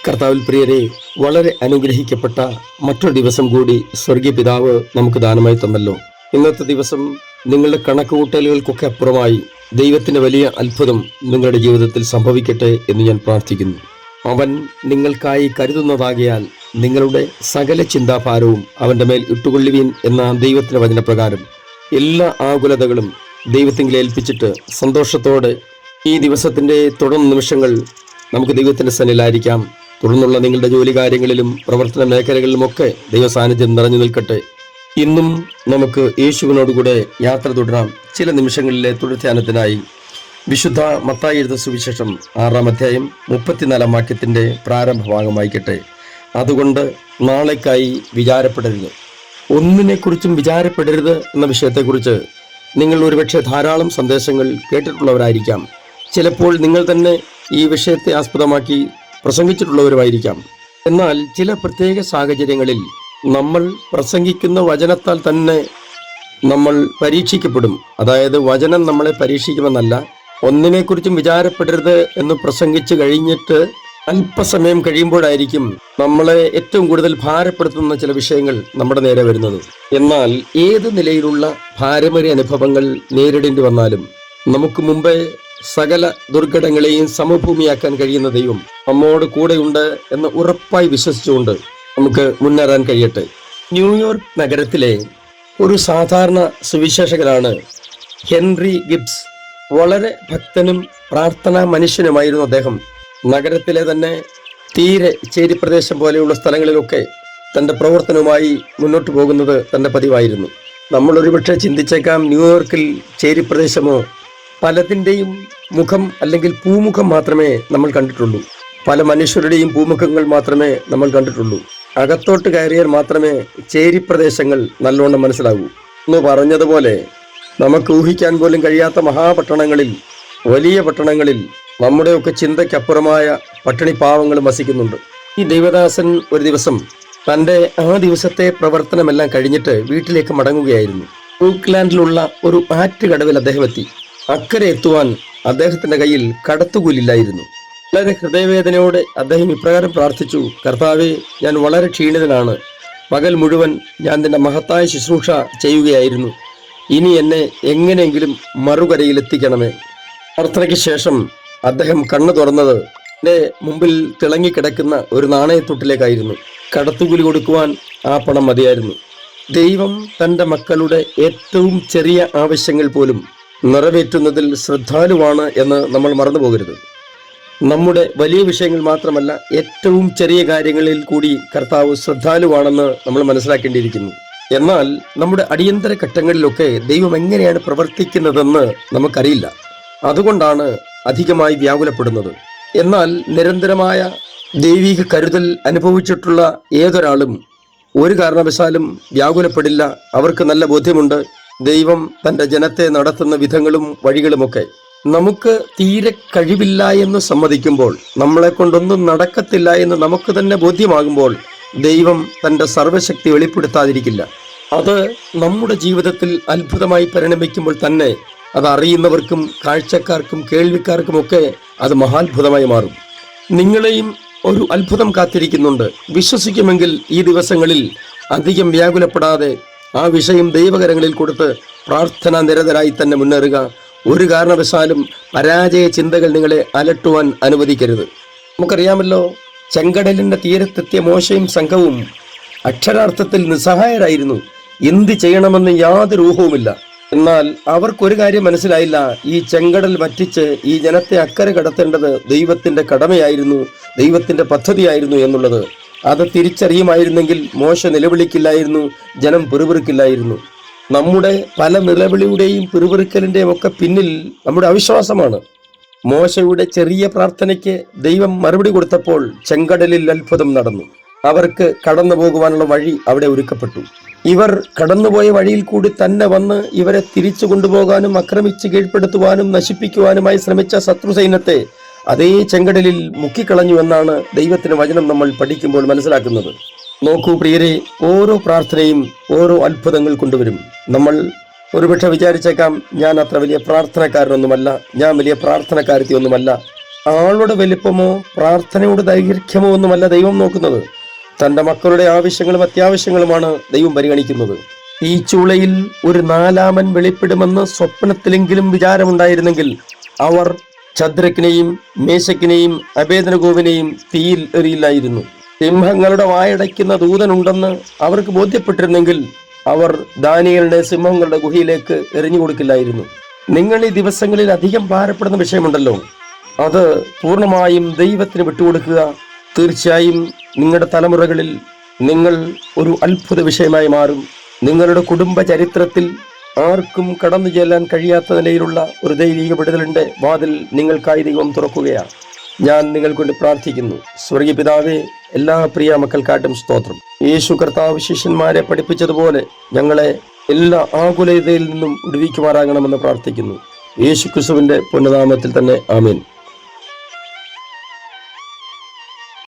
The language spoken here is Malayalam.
കർത്താവിൽ പ്രിയരെ, വളരെ അനുഗ്രഹിക്കപ്പെട്ട മറ്റൊരു ദിവസം കൂടി സ്വർഗീയ പിതാവ് നമുക്ക് ദാനമായി തന്നല്ലോ. ഇന്നത്തെ ദിവസം നിങ്ങളുടെ കണക്കുകൂട്ടലുകൾക്കൊക്കെ അപ്പുറമായി ദൈവത്തിന്റെ വലിയ അത്ഭുതം നിങ്ങളുടെ ജീവിതത്തിൽ സംഭവിക്കട്ടെ എന്ന് ഞാൻ പ്രാർത്ഥിക്കുന്നു. അവൻ നിങ്ങൾക്കായി കരുതുന്നതാകിയാൽ നിങ്ങളുടെ സകല ചിന്താഭാരവും അവന്റെ മേൽ ഇട്ടുകൊള്ളുവീൻ എന്ന ദൈവത്തിന്റെ വചനപ്രകാരം എല്ലാ ആകുലതകളും ദൈവത്തിങ്കിൽ ഏൽപ്പിച്ചിട്ട് സന്തോഷത്തോടെ ഈ ദിവസത്തിന്റെ തുടർ നിമിഷങ്ങൾ നമുക്ക് ദൈവത്തിന്റെ സന്നിധിയിലായിരിക്കാം. തുടർന്നുള്ള നിങ്ങളുടെ ജോലി കാര്യങ്ങളിലും പ്രവർത്തന മേഖലകളിലുമൊക്കെ ദൈവ സാന്നിധ്യം നിറഞ്ഞു നിൽക്കട്ടെ. ഇന്നും നമുക്ക് യേശുവിനോടുകൂടെ യാത്ര തുടരാം. ചില നിമിഷങ്ങളിലെ തുടർധ്യാനത്തിനായി വിശുദ്ധ മത്തായി എഴുതിയ സുവിശേഷം 6-ാം അധ്യായം 34-ാം വാക്യത്തിന്റെ പ്രാരംഭ ഭാഗമായിക്കട്ടെ. അതുകൊണ്ട് നാളേക്കായി വിചാരപ്പെടരുത്. ഒന്നിനെക്കുറിച്ചും വിചാരപ്പെടരുത് എന്ന വിഷയത്തെക്കുറിച്ച് നിങ്ങൾ ഒരുപക്ഷെ ധാരാളം സന്ദേശങ്ങൾ കേട്ടിട്ടുള്ളവരായിരിക്കാം. ചിലപ്പോൾ നിങ്ങൾ തന്നെ ഈ വിഷയത്തെ ആസ്പദമാക്കി പ്രസംഗിച്ചിട്ടുള്ളവരുമായിരിക്കാം. എന്നാൽ ചില പ്രത്യേക സാഹചര്യങ്ങളിൽ നമ്മൾ പ്രസംഗിക്കുന്ന വചനത്താൽ തന്നെ നമ്മൾ പരീക്ഷിക്കപ്പെടും. അതായത് വചനം നമ്മളെ പരീക്ഷിക്കുമെന്നല്ല, ഒന്നിനെക്കുറിച്ചും വിചാരപ്പെടരുത് എന്ന് പ്രസംഗിച്ചു കഴിഞ്ഞിട്ട് അല്പസമയം കഴിയുമ്പോഴായിരിക്കും നമ്മളെ ഏറ്റവും കൂടുതൽ ഭാരപ്പെടുത്തുന്ന ചില വിഷയങ്ങൾ നമ്മുടെ നേരെ വരുന്നത്. എന്നാൽ ഏത് നിലയിലുള്ള ഭാരമേറിയ അനുഭവങ്ങൾ നേരിടേണ്ടി വന്നാലും നമുക്ക് മുമ്പേ സകല ദുർഘടങ്ങളെയും സമഭൂമിയാക്കാൻ കഴിയുന്ന ദൈവം നമ്മോട് കൂടെയുണ്ട് എന്ന് ഉറപ്പായി വിശ്വസിച്ചുകൊണ്ട് നമുക്ക് മുന്നേറാൻ കഴിയട്ടെ. ന്യൂയോർക്ക് നഗരത്തിലെ ഒരു സാധാരണ സുവിശേഷകനാണ് ഹെൻറി ഗിബ്സ്. വളരെ ഭക്തനും പ്രാർത്ഥനാ മനുഷ്യനുമായിരുന്നു അദ്ദേഹം. നഗരത്തിലെ തന്നെ തീരെ ചേരിപ്രദേശം പോലെയുള്ള സ്ഥലങ്ങളിലൊക്കെ തൻ്റെ പ്രവർത്തനവുമായി മുന്നോട്ട് പോകുന്നത് തൻ്റെ പതിവായിരുന്നു. നമ്മൾ ഒരുപക്ഷെ ചിന്തിച്ചേക്കാം, ന്യൂയോർക്കിൽ ചേരിപ്രദേശമോ പലതിൻ്റെയും മുഖം അല്ലെങ്കിൽ പൂമുഖം മാത്രമേ നമ്മൾ കണ്ടിട്ടുള്ളൂ. പല മനുഷ്യരുടെയും പൂമുഖങ്ങൾ മാത്രമേ നമ്മൾ കണ്ടിട്ടുള്ളൂ. അകത്തോട്ട് കയറിയാൽ മാത്രമേ ചേരിപ്രദേശങ്ങൾ നല്ലോണം മനസ്സിലാകൂ. എന്ന് പറഞ്ഞതുപോലെ നമുക്ക് ഊഹിക്കാൻ പോലും കഴിയാത്ത മഹാപട്ടണങ്ങളിൽ, വലിയ പട്ടണങ്ങളിൽ നമ്മുടെയൊക്കെ ചിന്തയ്ക്കപ്പുറമായ പട്ടിണി പാവങ്ങളും വസിക്കുന്നുണ്ട്. ഈ ദൈവദാസൻ ഒരു ദിവസം തൻ്റെ ആ ദിവസത്തെ പ്രവർത്തനമെല്ലാം കഴിഞ്ഞിട്ട് വീട്ടിലേക്ക് മടങ്ങുകയായിരുന്നു. ബ്രൂക്ക്ലാൻഡിലുള്ള ഒരു ആറ്റുകടവിൽ അദ്ദേഹം എത്തി. അക്കരെ എത്തുവാൻ അദ്ദേഹത്തിന്റെ കയ്യിൽ കടത്തുകൂലില്ലായിരുന്നു. വളരെ ഹൃദയവേദനയോടെ അദ്ദേഹം ഇപ്രകാരം പ്രാർത്ഥിച്ചു: കർത്താവേ, ഞാൻ വളരെ ക്ഷീണിതനാണ്. പകൽ മുഴുവൻ ഞാൻ നിന്റെ മഹത്തായ ശുശ്രൂഷ ചെയ്യുകയായിരുന്നു. ഇനി എന്നെ എങ്ങനെയെങ്കിലും മറുകരയിൽ എത്തിക്കണമേ. പ്രാർത്ഥനയ്ക്ക് ശേഷം അദ്ദേഹം കണ്ണു തുറന്നത് എൻ്റെ മുമ്പിൽ തിളങ്ങിക്കിടക്കുന്ന ഒരു നാണയത്തൊട്ടിലേക്കായിരുന്നു. കടത്തുകൂലി കൊടുക്കുവാൻ ആ പണം മതിയായിരുന്നു. ദൈവം തൻ്റെ മക്കളുടെ ഏറ്റവും ചെറിയ ആവശ്യങ്ങൾ പോലും നിറവേറ്റുന്നതിൽ ശ്രദ്ധാലുവാണ് എന്ന് നമ്മൾ മറന്നു പോകരുത്. നമ്മുടെ വലിയ വിഷയങ്ങൾ മാത്രമല്ല, ഏറ്റവും ചെറിയ കാര്യങ്ങളിൽ കൂടി കർത്താവ് ശ്രദ്ധാലുവാണെന്ന് നമ്മൾ മനസ്സിലാക്കേണ്ടിയിരിക്കുന്നു. എന്നാൽ നമ്മുടെ അടിയന്തര ഘട്ടങ്ങളിലൊക്കെ ദൈവം എങ്ങനെയാണ് പ്രവർത്തിക്കുന്നതെന്ന് നമുക്കറിയില്ല. അതുകൊണ്ടാണ് അധികമായി വ്യാകുലപ്പെടുന്നത്. എന്നാൽ നിരന്തരമായ ദൈവിക കരുതൽ അനുഭവിച്ചിട്ടുള്ള ഏതൊരാളും ഒരു കാരണവശാലും വ്യാകുലപ്പെടില്ല. അവർക്ക് നല്ല ബോധ്യമുണ്ട് ദൈവം തൻ്റെ ജനത്തെ നടത്തുന്ന വിധങ്ങളും വഴികളുമൊക്കെ. നമുക്ക് തീരെ കഴിവില്ല എന്ന് സമ്മതിക്കുമ്പോൾ, നമ്മളെ കൊണ്ടൊന്നും നടക്കത്തില്ല എന്ന് നമുക്ക് തന്നെ ബോധ്യമാകുമ്പോൾ ദൈവം തൻ്റെ സർവശക്തി വെളിപ്പെടുത്താതിരിക്കില്ല. അത് നമ്മുടെ ജീവിതത്തിൽ അത്ഭുതമായി പരിണമിക്കുമ്പോൾ തന്നെ അത് അറിയുന്നവർക്കും കാഴ്ചക്കാർക്കും കേൾവിക്കാർക്കുമൊക്കെ അത് മഹാത്ഭുതമായി മാറും. നിങ്ങളെയും ഒരു അത്ഭുതം കാത്തിരിക്കുന്നുണ്ട്. വിശ്വസിക്കുമെങ്കിൽ ഈ ദിവസങ്ങളിൽ അധികം വ്യാകുലപ്പെടാതെ ആ വിഷയം ദൈവകരങ്ങളിൽ കൊടുത്ത് പ്രാർത്ഥനാ നിരതരായി തന്നെ മുന്നേറുക. ഒരു കാരണവശാലും പരാജയ ചിന്തകൾ നിങ്ങളെ അലട്ടുവാൻ അനുവദിക്കരുത്. നമുക്കറിയാമല്ലോ, ചെങ്കടലിന്റെ തീരത്തെത്തിയ മോശയും സംഘവും അക്ഷരാർത്ഥത്തിൽ നിസ്സഹായരായിരുന്നു. എന്ത് ചെയ്യണമെന്ന് യാതൊരു ഊഹവുമില്ല. എന്നാൽ അവർക്കൊരു കാര്യം മനസ്സിലായില്ല: ഈ ചെങ്കടൽ വറ്റിച്ച് ഈ ജനത്തെ അക്കരെ കടത്തേണ്ടത് ദൈവത്തിന്റെ കടമയായിരുന്നു, ദൈവത്തിന്റെ പദ്ധതിയായിരുന്നു എന്നുള്ളത്. അത് തിരിച്ചറിയുമായിരുന്നെങ്കിൽ മോശ നിലവിളിക്കില്ലായിരുന്നു, ജനം പിറുപിറുക്കില്ലായിരുന്നു. നമ്മുടെ പല നിലവിളിയുടെയും പിറുപിറുക്കലിന്റെയും ഒക്കെ പിന്നിൽ നമ്മുടെ അവിശ്വാസമാണ്. മോശയുടെ ചെറിയ പ്രാർത്ഥനയ്ക്ക് ദൈവം മറുപടി കൊടുത്തപ്പോൾ ചെങ്കടലിൽ അത്ഭുതം നടന്നു. അവർക്ക് കടന്നു പോകുവാനുള്ള വഴി അവിടെ ഒരുക്കപ്പെട്ടു. ഇവർ കടന്നുപോയ വഴിയിൽ കൂടി തന്നെ വന്ന് ഇവരെ തിരിച്ചു കൊണ്ടുപോകാനും ആക്രമിച്ച് കീഴ്പ്പെടുത്തുവാനും നശിപ്പിക്കുവാനുമായി ശ്രമിച്ച ശത്രു സൈന്യത്തെ അതേ ചെങ്കടലിൽ മുക്കിക്കളഞ്ഞു എന്നാണ് ദൈവത്തിന്റെ വചനം നമ്മൾ പഠിക്കുമ്പോൾ മനസ്സിലാക്കുന്നത്. നോക്കൂ പ്രിയരെ, ഓരോ പ്രാർത്ഥനയും ഓരോ അത്ഭുതങ്ങൾ കൊണ്ടുവരും. നമ്മൾ ഒരുപക്ഷെ വിചാരിച്ചേക്കാം, ഞാൻ അത്ര വലിയ പ്രാർത്ഥനക്കാരനൊന്നുമല്ല, ഞാൻ വലിയ പ്രാർത്ഥനക്കാരത്തിയൊന്നുമല്ല. ആളുടെ വലിപ്പമോ പ്രാർത്ഥനയുടെ ദൈർഘ്യമോ ഒന്നുമല്ല ദൈവം നോക്കുന്നത്. തന്റെ മക്കളുടെ ആവശ്യങ്ങളും അത്യാവശ്യങ്ങളുമാണ് ദൈവം പരിഗണിക്കുന്നത്. ഈ ചൂളയിൽ ഒരു നാലാമൻ വെളിപ്പെടുമെന്ന് സ്വപ്നത്തിലെങ്കിലും വിചാരമുണ്ടായിരുന്നെങ്കിൽ അവർ ശദ്രക്കിനെയും മേശക്കിനെയും അബേദ്നെഗോവിനെയും തീയിൽ എറിയില്ലായിരുന്നു. സിംഹങ്ങളുടെ വായടയ്ക്കുന്ന ദൂതനുണ്ടെന്ന് അവർക്ക് ബോധ്യപ്പെട്ടിരുന്നെങ്കിൽ അവർ ദാനിയേലിനെ സിംഹങ്ങളുടെ ഗുഹയിലേക്ക് എറിഞ്ഞു കൊടുക്കില്ലായിരുന്നു. നിങ്ങൾ ഈ ദിവസങ്ങളിൽ അധികം ഭാരപ്പെടുന്ന വിഷയമുണ്ടല്ലോ, അത് പൂർണ്ണമായും ദൈവത്തിന് വിട്ടുകൊടുക്കുക. തീർച്ചയായും നിങ്ങളുടെ തലമുറകളിൽ നിങ്ങൾ ഒരു അത്ഭുത വിഷയമായി മാറും. നിങ്ങളുടെ കുടുംബ ചരിത്രത്തിൽ ആർക്കും കടന്നു ചെല്ലാൻ കഴിയാത്ത നിലയിലുള്ള ഒരു ദൈവിക വിടുതലിന്റെ വാതിൽ നിങ്ങൾക്കായി ദൈവം തുറക്കുകയാണ്. ഞാൻ നിങ്ങൾക്കൊണ്ട് പ്രാർത്ഥിക്കുന്നു. സ്വർഗീയ പിതാവേ, എല്ലാ പ്രിയ മക്കൾക്കായിട്ടും സ്തോത്രം. യേശു കർത്താവ് ശിഷ്യന്മാരെ പഠിപ്പിച്ചതുപോലെ ഞങ്ങളെ എല്ലാ ആകുലതയിൽ നിന്നും വിടുവിക്കുമാറാകണമെന്ന് പ്രാർത്ഥിക്കുന്നു. യേശു ക്രിസ്തുവിന്റെ പുണ്യനാമത്തിൽ തന്നെ ആമേൻ.